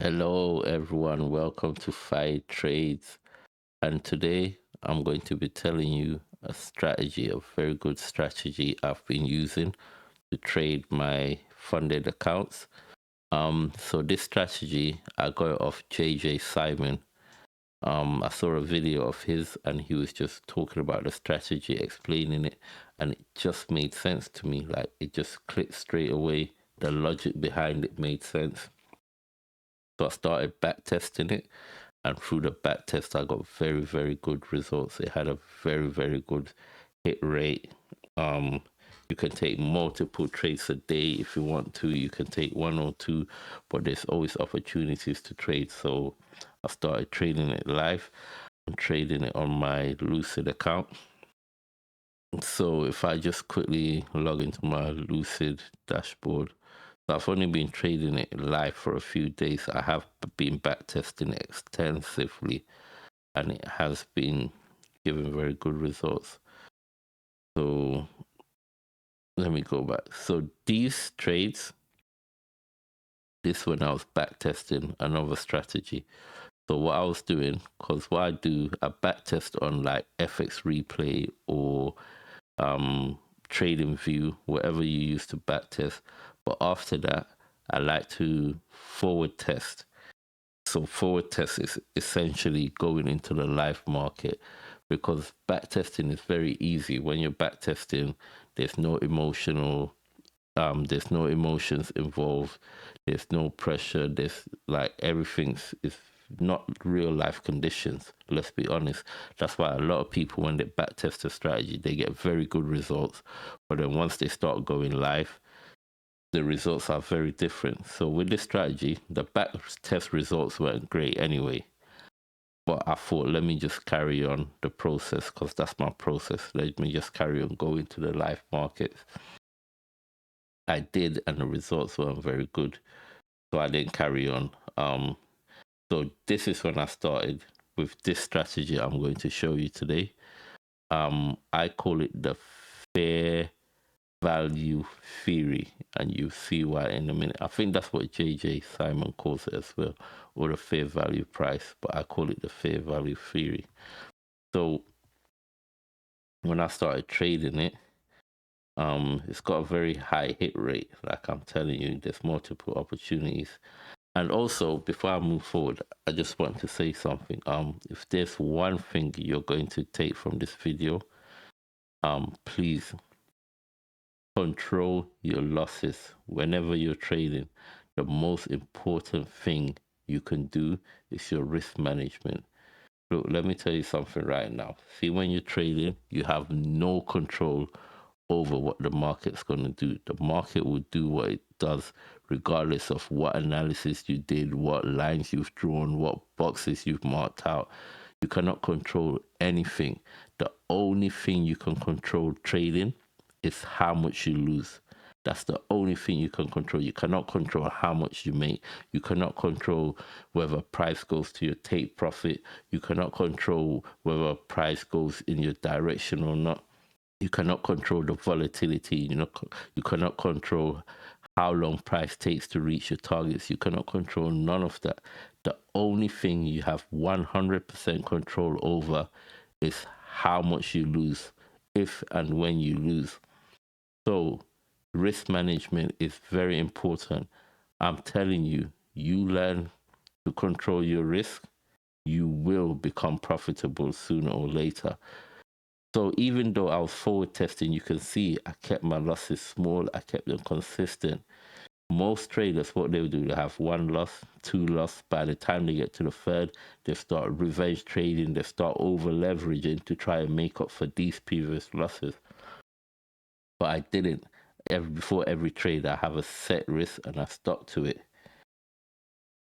Hello everyone, welcome to Fye Trades. And today I'm going to be telling you a strategy, a very good strategy I've been using to trade my funded accounts. So this strategy I got it off JJ Simon. I saw a video of his and he was just talking about the strategy, explaining it, and it just made sense to me. Like it just clicked straight away. The logic behind it made sense. So I started back testing it, and through the back test, I got very, very good results. It had a very, very good hit rate. Um, you can take multiple trades a day if you want to. You can take one or two, but there's always opportunities to trade. So I started trading it live. I'm trading it on my Lucid account. So if I just quickly log into my Lucid dashboard, so I've only been trading it live for a few days. I have been back testing it extensively and it has been giving very good results. So let me go back. So these trades, this when I was back testing another strategy. So what I was doing, because what I do, I back test on like FX replay or trading view, whatever you use to back test. But after that, I like to forward test. So forward test is essentially going into the live market, because back testing is very easy. When you're back testing, there's no emotional there's no emotions involved, there's no pressure, there's like everything's is not real life conditions, let's be honest. That's why a lot of people, when they back test a strategy, they get very good results, but then once they start going live, the results are very different. So with this strategy, the back test results weren't great anyway, but I thought, let me just carry on the process, because that's my process. Let me just carry on going to the live market. I did, and the results weren't very good, so I didn't carry on. So this is when I started with this strategy I'm going to show you today. I call it the fair value theory, and you see why in a minute. I think that's what JJ Simon calls it as well, or the fair value price, but I call it the fair value theory. So when I started trading it, it's got a very high hit rate. Like I'm telling you, there's multiple opportunities. And also, before I move forward, I just want to say something. If there's one thing you're going to take from this video, please control your losses whenever you're trading. The most important thing you can do is your risk management. Look, let me tell you something right now. See, when you're trading, you have no control over what the market's going to do. The market will do what it does, regardless of what analysis you did, what lines you've drawn, what boxes you've marked out. You cannot control anything. The only thing you can control trading is how much you lose. That's the only thing you can control. You cannot control how much you make. You cannot control whether price goes to your take profit. You cannot control whether price goes in your direction or not. You cannot control the volatility. You cannot control how long price takes to reach your targets. You cannot control none of that. The only thing you have 100% control over is how much you lose, if and when you lose. So risk management is very important. I'm telling you, you learn to control your risk, you will become profitable sooner or later. So even though I was forward testing, you can see I kept my losses small, I kept them consistent. Most traders, what they'll do, they have one loss, two loss. By the time they get to the third, they start revenge trading, they start over leveraging to try and make up for these previous losses. But I didn't. Before every trade, I have a set risk and I stuck to it.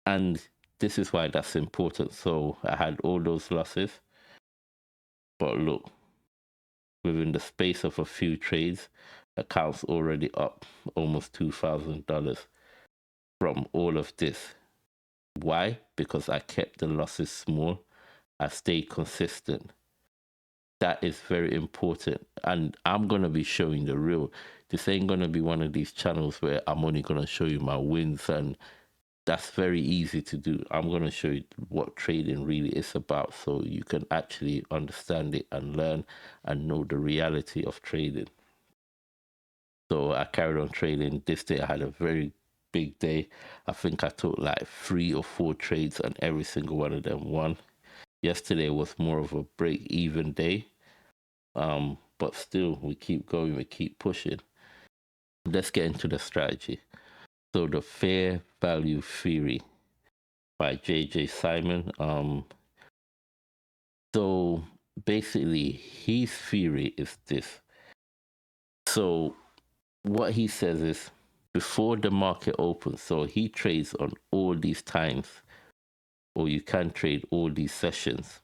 And this is why that's important. So I had all those losses. But look, within the space of a few trades, accounts already up almost $2,000 from all of this. Why? Because I kept the losses small. I stayed consistent. That is very important. And I'm going to be showing the real. This ain't going to be one of these channels where I'm only going to show you my wins and that's very easy to do. I'm going to show you what trading really is about so you can actually understand it and learn and know the reality of trading. So I carried on trading. This day I had a very big day. I think I took like 3 or 4 trades and every single one of them won. Yesterday was more of a break even day. But still we keep going, we keep pushing. Let's get into the strategy. So the fair value theory by JJ Simon. So basically, his theory is this. So what he says is before the market opens, so he trades on all these times, or you can trade all these sessions.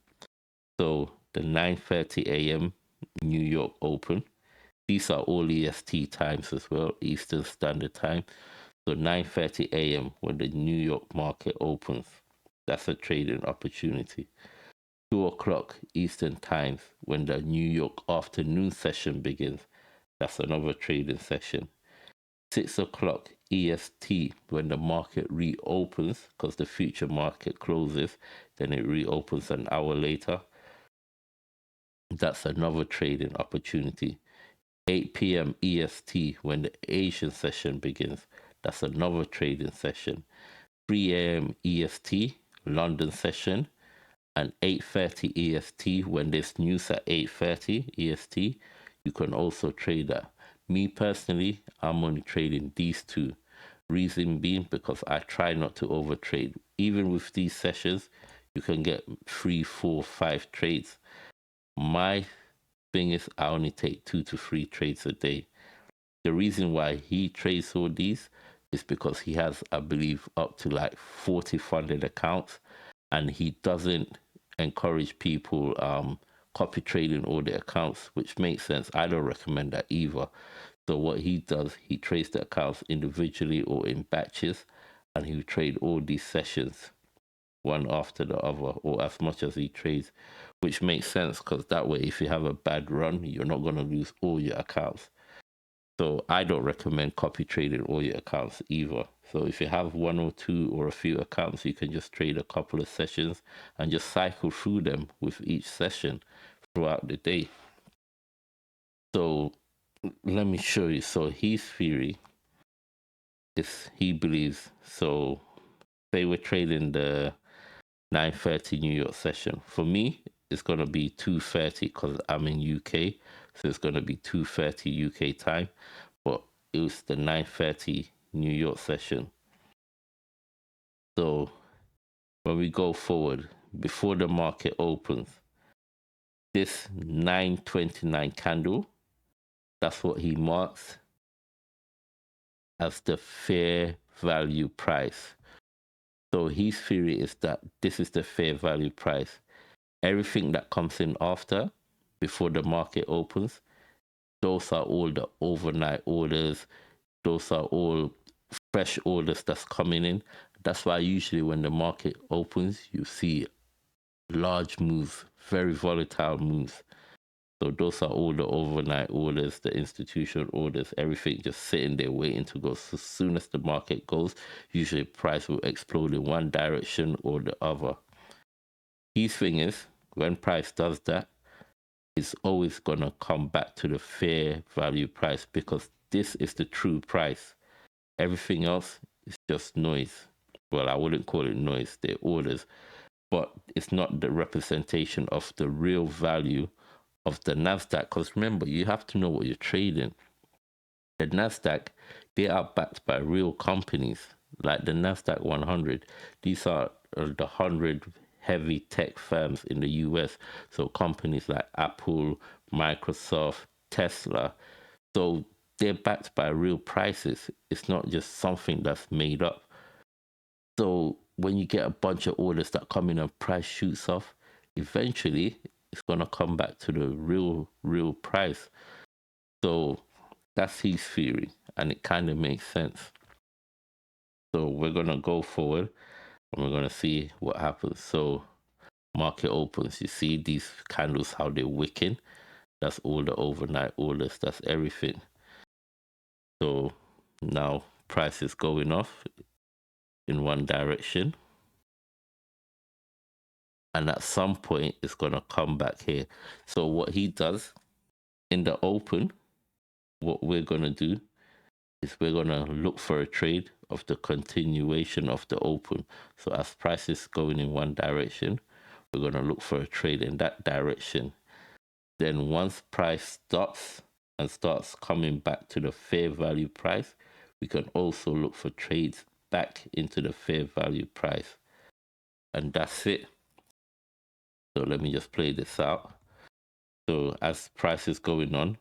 So the 9:30 a.m. New York Open. These are all EST times as well, Eastern Standard Time. So 9:30 a.m. when the New York market opens. That's a trading opportunity. 2 o'clock Eastern Times when the New York afternoon session begins. That's another trading session. 6 o'clock EST when the market reopens because the future market closes, then it reopens an hour later. That's another trading opportunity. 8 p.m. EST when the Asian session begins. That's another trading session. 3 a.m. EST, London session, and 8:30 EST when there's news at 8:30 EST. You can also trade that. Me personally, I'm only trading these two. Reason being because I try not to overtrade. Even with these sessions, you can get 3, 4, 5 trades. My thing is I only take 2 to 3 trades a day. The reason why he trades all these is because he has, I believe, up to like 40 funded accounts, and he doesn't encourage people copy trading all their accounts, which makes sense. I don't recommend that either. So what he does, he trades the accounts individually or in batches, and he will trade all these sessions one after the other, or as much as he trades, which makes sense because that way, if you have a bad run, you're not going to lose all your accounts. So I don't recommend copy trading all your accounts either. So if you have 1 or 2 or a few accounts, you can just trade a couple of sessions and just cycle through them with each session throughout the day. So let me show you. So his theory is he believes, so they were trading the 9:30 New York session. For me, it's gonna be 2:30 because I'm in UK, so it's gonna be 2:30 UK time. But it was the 9:30 New York session. So when we go forward, before the market opens, this 9:29 candle, that's what he marks as the fair value price. So his theory is that this is the fair value price. Everything that comes in after, before the market opens, those are all the overnight orders. Those are all fresh orders that's coming in. That's why usually when the market opens, you see large moves, very volatile moves. So those are all the overnight orders, the institutional orders, everything just sitting there waiting to go. So as soon as the market goes, usually price will explode in one direction or the other. Key thing is, when price does that, it's always gonna come back to the fair value price because this is the true price. Everything else is just noise. Well, I wouldn't call it noise, they're orders, but it's not the representation of the real value of the Nasdaq. Because remember, you have to know what you're trading. The Nasdaq, they are backed by real companies like the Nasdaq 100. These are the 100 heavy tech firms in the US. So companies like Apple, Microsoft, Tesla. So they're backed by real prices. It's not just something that's made up. So when you get a bunch of orders that come in and price shoots off, eventually it's gonna come back to the real price. So that's his theory, and it kind of makes sense. So we're gonna go forward and we're gonna see what happens. So market opens, you see these candles how they're wicking. That's all the overnight orders, that's everything. So now price is going off. in one direction, and at some point it's going to come back here. So what he does in the open, what we're going to do is we're going to look for a trade of the continuation of the open. So as price is going in one direction, we're going to look for a trade in that direction. Then once price stops and starts coming back to the fair value price, we can also look for trades back into the fair value price. And that's it. So let me just play this out. So as price is going on,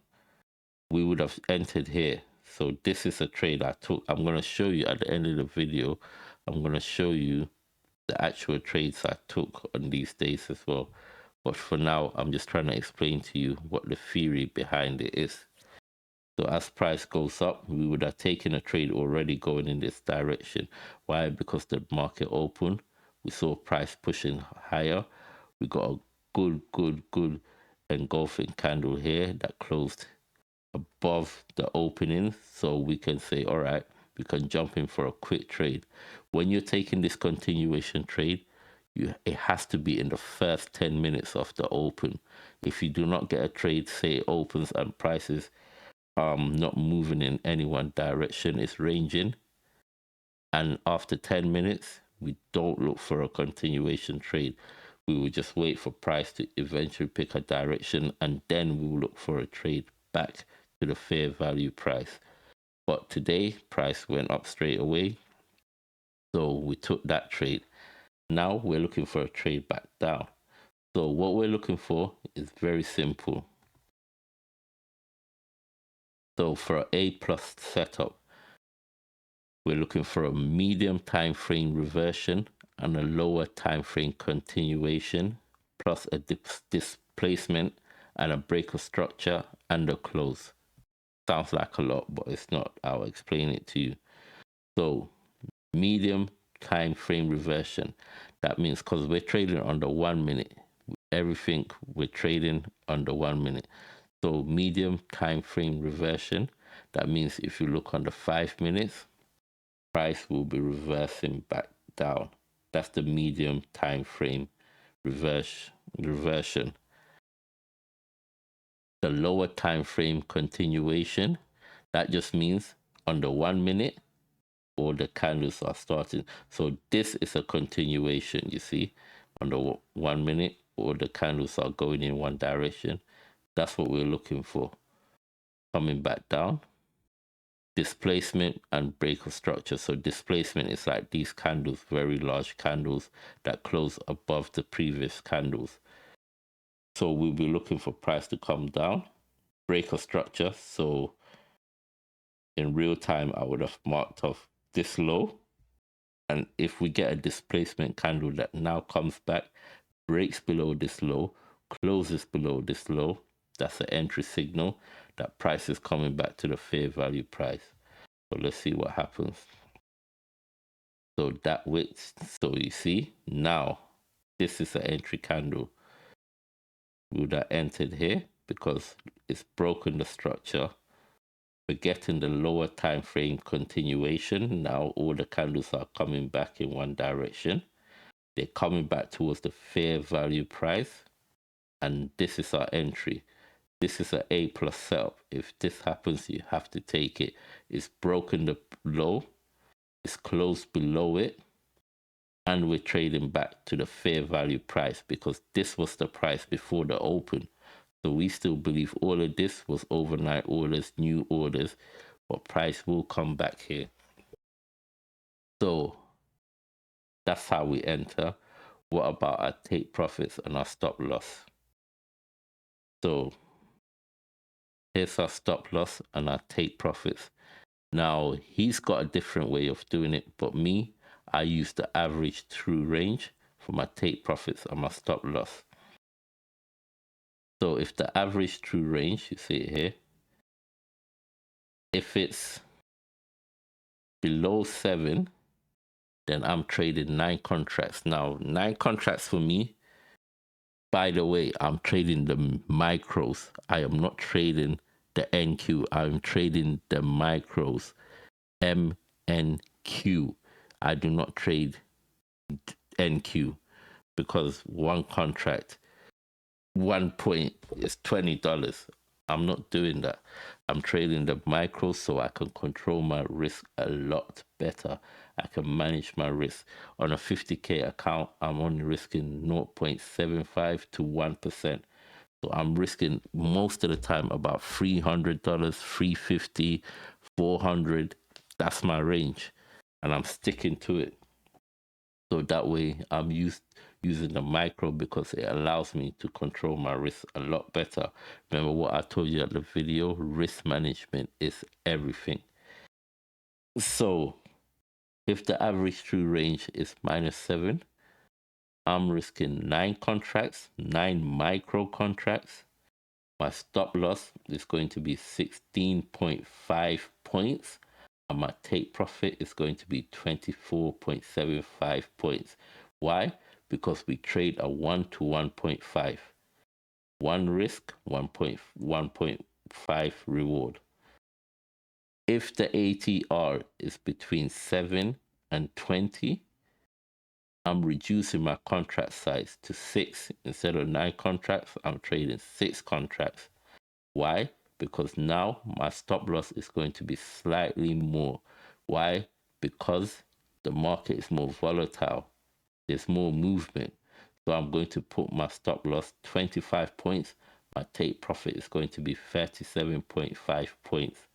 we would have entered here. So this is a trade I took. I'm going to show you at the end of the video. I'm going to show you the actual trades I took on these days as well. But for now, I'm just trying to explain to you what the theory behind it is. So as price goes up, we would have taken a trade already going in this direction. Why? Because the market opened. We saw price pushing higher. We got a good engulfing candle here that closed above the opening. So we can say, all right, we can jump in for a quick trade. When you're taking this continuation trade, it has to be in the first 10 minutes of the open. If you do not get a trade, say it opens and prices not moving in any one direction, it's ranging, and after 10 minutes we don't look for a continuation trade. We will just wait for price to eventually pick a direction, and then we will look for a trade back to the fair value price. But today price went up straight away, so we took that trade. Now we're looking for a trade back down. So what we're looking for is very simple. So for an A plus setup, we're looking for a medium time frame reversion and a lower time frame continuation, plus a displacement and a break of structure and a close. Sounds like a lot, but it's not. I'll explain it to you. So medium time frame reversion, that means because we're trading under 1 minute, everything we're trading under 1 minute. So medium time frame reversion, that means if you look under 5 minutes, price will be reversing back down. That's the medium time frame reversion. The lower time frame continuation, that just means under 1 minute, all the candles are starting. So this is a continuation, you see. Under 1 minute, all the candles are going in one direction. That's what we're looking for. Coming back down, displacement and break of structure. So displacement is like these candles, very large candles that close above the previous candles. So we'll be looking for price to come down. Break of structure. So in real time, I would have marked off this low. And if we get a displacement candle that now comes back, breaks below this low, closes below this low, that's an entry signal that price is coming back to the fair value price. So let's see what happens. So that width, so you see, now this is an entry candle. We would have entered here because it's broken the structure. We're getting the lower time frame continuation. Now all the candles are coming back in one direction. They're coming back towards the fair value price. And this is our entry. This is an A plus setup. If this happens, you have to take it. It's broken the low. It's closed below it. And we're trading back to the fair value price because this was the price before the open. So we still believe all of this was overnight orders, new orders, but price will come back here. So that's how we enter. What about our take profits and our stop loss? So here's our stop loss and our take profits. Now he's got a different way of doing it, but me, I use the average true range for my take profits and my stop loss. So if the average true range, you see it here, if it's below 7, then I'm trading 9 contracts. Now 9 contracts for me, by the way, I'm trading the micros. I am not trading the NQ. I'm trading the micros, MNQ. I do not trade NQ because one contract, 1 point is $20. I'm not doing that. I'm trading the micro so I can control my risk a lot better. I can manage my risk. On a 50K account, I'm only risking 0.75 to 1%. So I'm risking most of the time about $300, $350, 400. That's my range. And I'm sticking to it. So that way I'm using the micro because it allows me to control my risk a lot better. Remember what I told you at the video, risk management is everything. So if the average true range is -7, I'm risking 9 contracts, 9 micro contracts. My stop loss is going to be 16.5 points, and my take profit is going to be 24.75 points. Why? Because we trade a 1 to 1.5. One risk, 1.5 reward. If the ATR is between 7 and 20, I'm reducing my contract size to 6. Instead of 9 contracts, I'm trading 6 contracts. Why? Because now my stop loss is going to be slightly more. Why? Because the market is more volatile. There's more movement. So I'm going to put my stop loss 25 points. My take profit is going to be 37.5 points.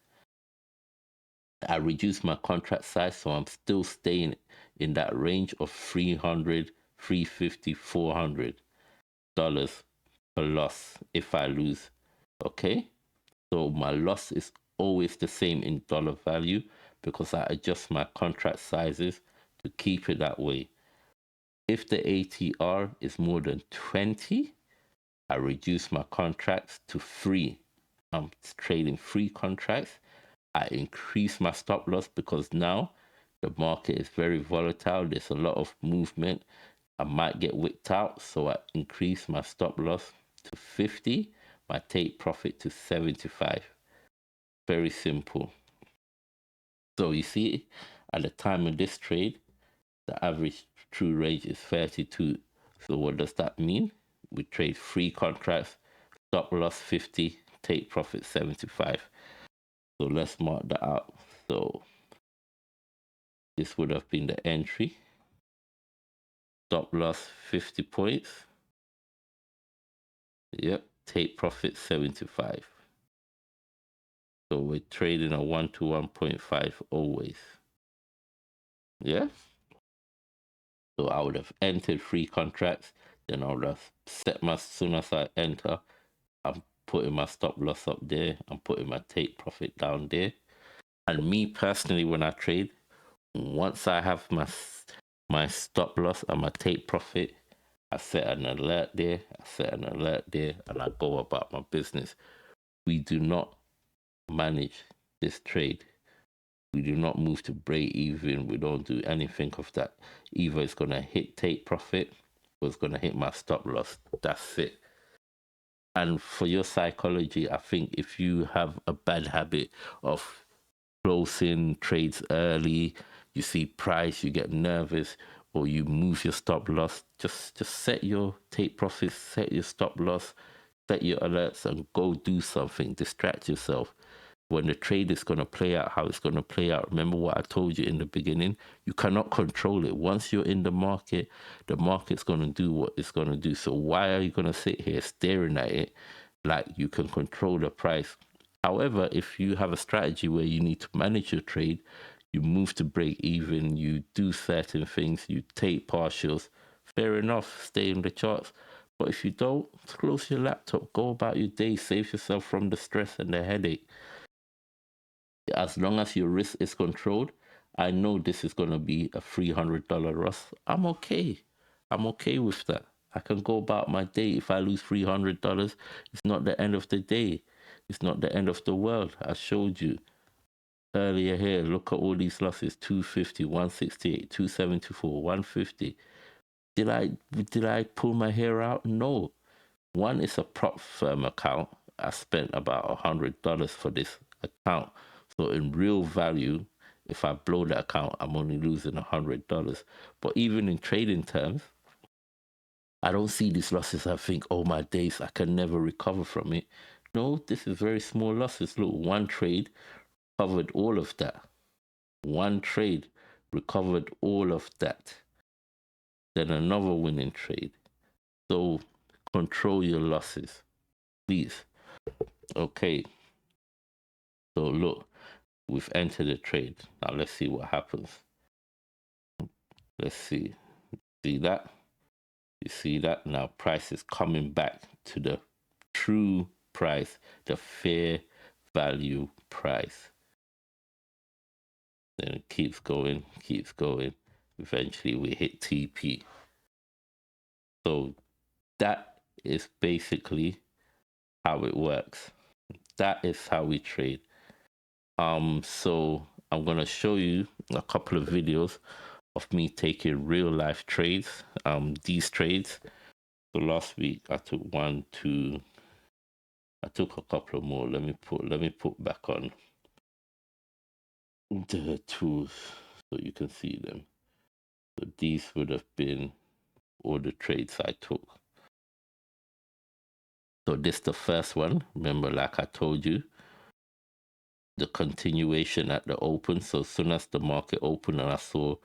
I reduce my contract size, so I'm still staying in that range of $300, $350, $400 per loss if I lose. Okay? So my loss is always the same in dollar value because I adjust my contract sizes to keep it that way. If the ATR is more than 20, I reduce my contracts to 3. I'm trading 3 contracts. I increase my stop loss because now the market is very volatile. There's a lot of movement. I might get wicked out, so I increase my stop loss to 50, my take profit to 75. Very simple. So you see, at the time of this trade, the average true range is 32. So what does that mean? We trade 3 contracts, stop loss 50, take profit 75. So let's mark that out. So this would have been the entry. Stop loss 50 points. Yep, take profit 75. So we're trading a 1 to 1.5 always. Yeah. So I would have entered 3 contracts, then I would have set my, as soon as I enter, I'm putting my stop loss up there, I'm putting my take profit down there. And me personally, when I trade, once I have my stop loss and my take profit, I set an alert there, I set an alert there, and I go about my business. We do not manage this trade. We do not move to break even. We don't do anything of that. Either it's going to hit take profit or it's going to hit my stop loss. That's it. And for your psychology, I think if you have a bad habit of closing trades early, you see price, you get nervous, or you move your stop loss, just set your take profits, set your stop loss, set your alerts, and go do something. Distract yourself. When the trade is going to play out how it's going to play out, remember what I told you in the beginning, you cannot control it. Once you're in the market's going to do what it's going to do. So why are you going to sit here staring at it like you can control the price? However, if you have a strategy where you need to manage your trade, you move to break even, you do certain things, you take partials, fair enough, stay in the charts. But if you don't, close your laptop, go about your day, save yourself from the stress and the headache. As long as your risk is controlled, I know this is going to be a $300 loss. I'm okay. I'm okay with that. I can go about my day. If I lose $300, it's not the end of the day. It's not the end of the world. I showed you earlier here. Look at all these losses: 250, 168, 274, 150. Did I pull my hair out? No. One is a prop firm account. I spent about $100 for this account. So in real value, if I blow that account, I'm only losing $100. But even in trading terms, I don't see these losses. I think, oh my days, I can never recover from it. No, this is very small losses. Look, one trade covered all of that. One trade recovered all of that. Then another winning trade. So control your losses, please. Okay. So look, we've entered the trade. Now let's see what happens. Let's see. See that? You see that? Now price is coming back to the true price, the fair value price. Then it keeps going, keeps going. Eventually we hit TP. So that is basically how it works. That is how we trade. So I'm gonna show you a couple of videos of me taking real life trades. These trades. So last week I took one, two. I took a couple of more. Let me put back on the tools so you can see them. So these would have been all the trades I took. So this is the first one. Remember, like I told you, the continuation at the open. So as soon as the market opened and I saw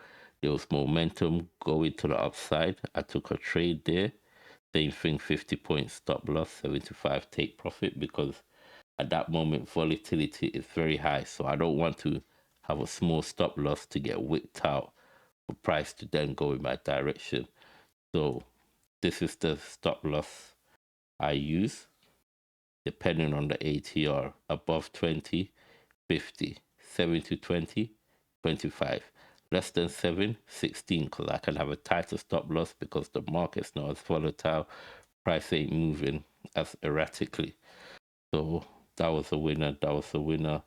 there was momentum going to the upside, I took a trade there. Same thing, 50 point stop loss, 75 take profit, because at that moment volatility is very high. So I don't want to have a small stop loss to get whipped out for price to then go in my direction. So this is the stop loss I use, depending on the ATR, above 20, 50, 7 to 20, 25. Less than 7, 16, because I can have a tighter stop loss because the market's not as volatile. Price ain't moving as erratically. So that was a winner. That was a winner.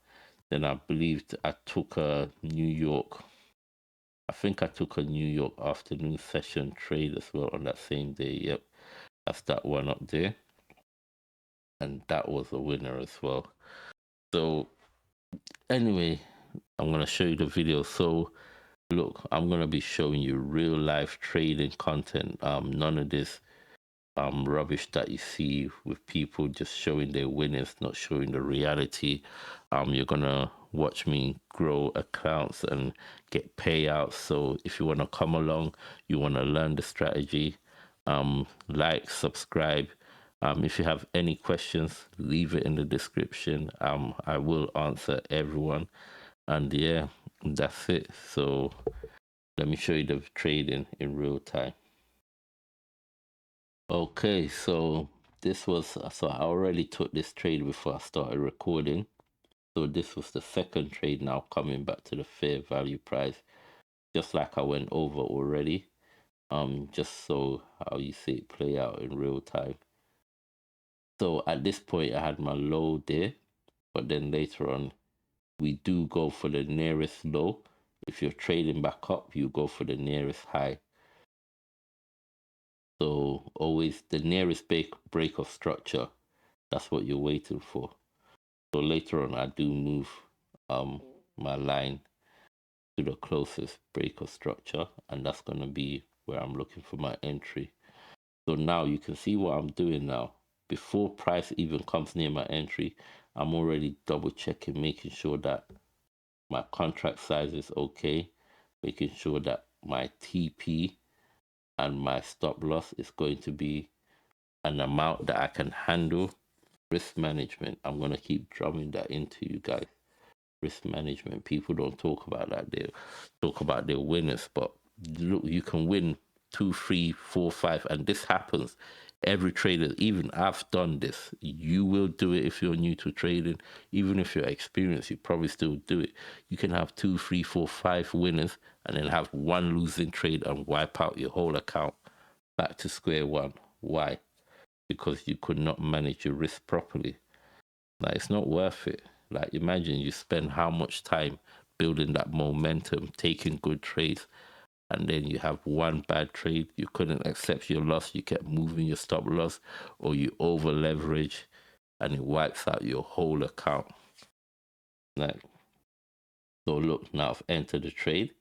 Then I believed I took a New York. I think I took a New York afternoon session trade as well on that same day. Yep, that's that one up there. And that was a winner as well. So anyway, I'm going to show you the video. So look, I'm going to be showing you real life trading content. None of this rubbish that you see with people just showing their winnings, not showing the reality. You're gonna watch me grow accounts and get payouts. So if you want to come along, you want to learn the strategy, like, subscribe. If you have any questions, leave it in the description. I will answer everyone. And yeah, that's it. So let me show you the trading in real time. Okay, so so I already took this trade before I started recording. So this was the second trade now coming back to the fair value price, just like I went over already. Just so how you see it play out in real time. So at this point I had my low there, but then later on we do go for the nearest low. If you're trading back up, you go for the nearest high. So always the nearest break of structure. That's what you're waiting for. So later on, I do move my line to the closest breaker structure, and that's going to be where I'm looking for my entry. So now you can see what I'm doing now. Before price even comes near my entry, I'm already double checking, making sure that my contract size is okay, making sure that my TP and my stop loss is going to be an amount that I can handle. Risk management, I'm going to keep drumming that into you guys. Risk management, people don't talk about that. They talk about their winners, but look, you can win 2, 3, 4, 5, and this happens. Every trader, even I've done this. You will do it if you're new to trading. Even if you're experienced, you probably still do it. You can have 2, 3, 4, 5 winners and then have one losing trade and wipe out your whole account back to square one. Why? Because you could not manage your risk properly. Like, it's not worth it. Like, imagine you spend how much time building that momentum, taking good trades, and then you have one bad trade. You couldn't accept your loss. You kept moving your stop loss, or you over leverage, and it wipes out your whole account. Like, So look, now I've entered the trade.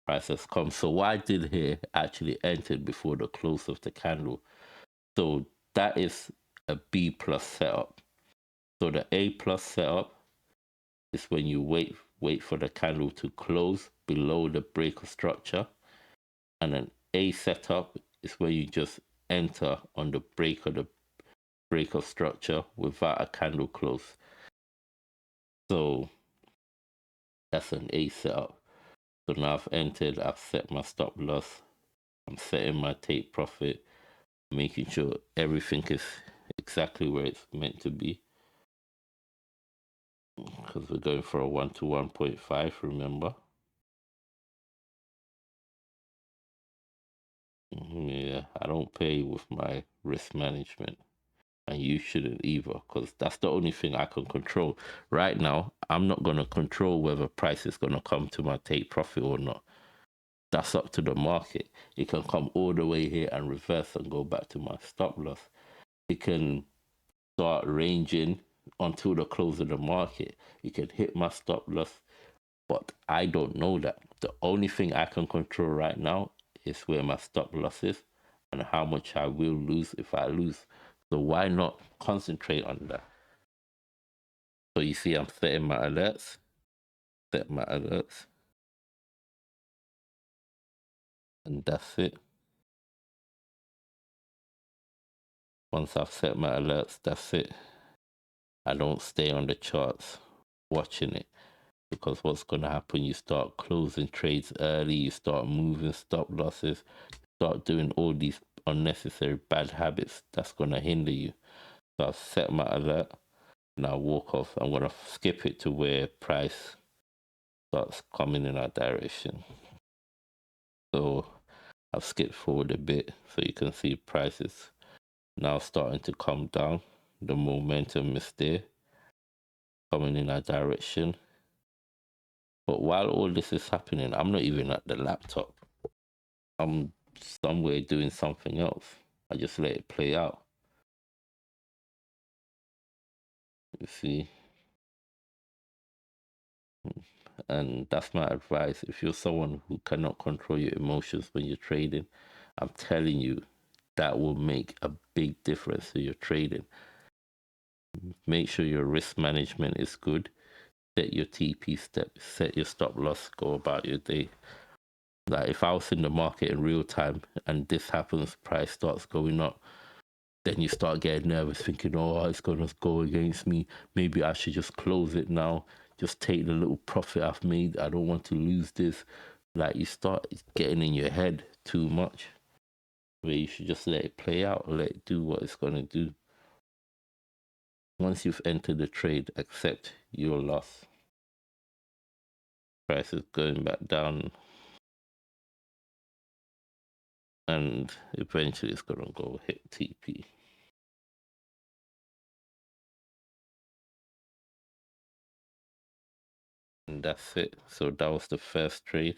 Price has come. So what I did here actually entered before the close of the candle. So that is a B plus setup. So the A plus setup is when you wait for the candle to close below the breaker structure, and an A setup is where you just enter on the breaker structure without a candle close. So that's an A setup. So now I've entered, I've set my stop loss, I'm setting my take profit, making sure everything is exactly where it's meant to be, because we're going for a 1 to 1.5, remember. Yeah, I don't pay with my risk management, and you shouldn't either, because that's the only thing I can control. Right now, I'm not going to control whether price is going to come to my take profit or not. That's up to the market. It can come all the way here and reverse and go back to my stop loss. It can start ranging until the close of the market. It can hit my stop loss, but I don't know that. The only thing I can control right now is where my stop loss is and how much I will lose if I lose. So why not concentrate on that? So you see, I'm setting my alerts, set my alerts, and that's it. Once I've set my alerts, that's it. I don't stay on the charts watching it, because what's going to happen, you start closing trades early, you start moving stop losses, start doing all these unnecessary bad habits that's going to hinder you. So I've set my alert and I walk off. I'm going to skip it to where price starts coming in our direction. So I've skipped forward a bit so you can see prices now starting to come down. The momentum is there, coming in our direction. But while all this is happening, I'm not even at the laptop. I'm somewhere doing something else. I just let it play out. You see? And that's my advice. If you're someone who cannot control your emotions when you're trading, I'm telling you, that will make a big difference to your trading. Make sure your risk management is good. Set your TP steps, set your stop loss, go about your day. Like if I was in the market in real time and this happens, price starts going up, then you start getting nervous, thinking, oh, it's going to go against me. Maybe I should just close it now, just take the little profit I've made. I don't want to lose this. Like you start getting in your head too much, where you should just let it play out, let it do what it's going to do. Once you've entered the trade, accept your loss. Price is going back down, and eventually it's going to go hit TP. And that's it. So that was the first trade.